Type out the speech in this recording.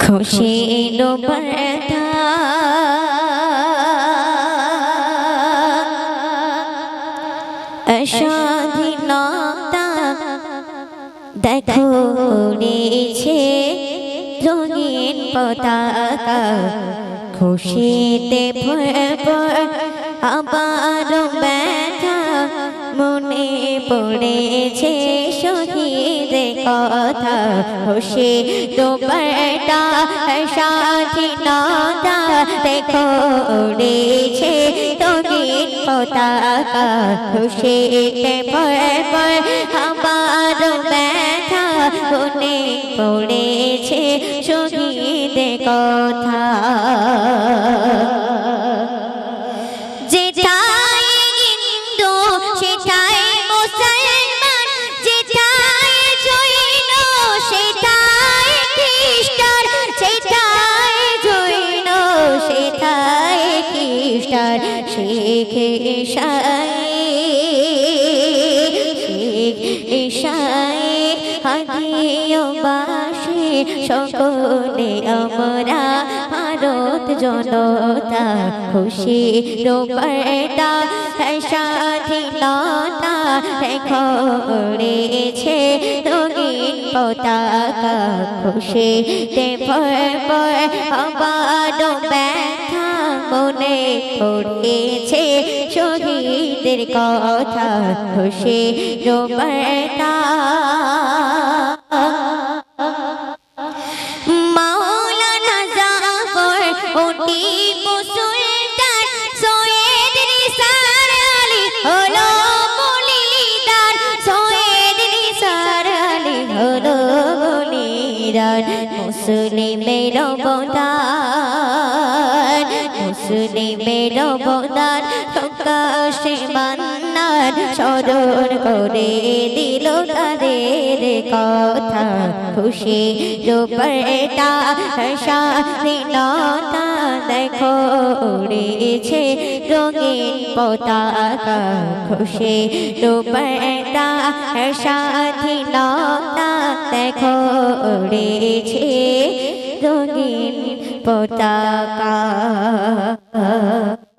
খুশির বার্তা স্বাধীনতা দেখো উড়েছে রঙিন পতাকা খুশিতে ভরপুর আবার ব্যথা মনে পড়েছে শহীদের কথা খুশির বার্তা স্বাধীনতা দেখো উড়েছে রঙিন পতাকা খুশিতে ভরপুর আবার ব্যথা মনে পড়েছে শহীদের কথা যেটাই হিন্দু সেটাই মুসলমান যেটাই জৈন সেটাই খ্রিস্টান সেটাই জৈন সেটাই খ্রিস্টান শিখ ঈশাই হাদিয়বাসী সকলে আমরা ভারত জনতা খুশির বার্তা স্বাধীনতা দেখো উড়েছে রঙিন পতাকা খুশিতে ভরপুর আবার ব্যথা মনে পড়েছে শহীদের কথা খুশির বার্তা মাওলানা জাফর ও টিপু সুলতান সৈয়দ নিসার আলী হলো বলিদান সৈয়দ নিসার আলী হলো বলিদান মুসলিমের অবদান মুসলিমের অবদান প্রকাশে মান্নান স্মরণ করে দিল তাদের কথা খুশির বার্তা স্বাধীনতা দেখো উড়েছে রঙিন পতাকা খুশির বার্তা স্বাধীনতা দেখো উড়েছে রঙিন পতাকা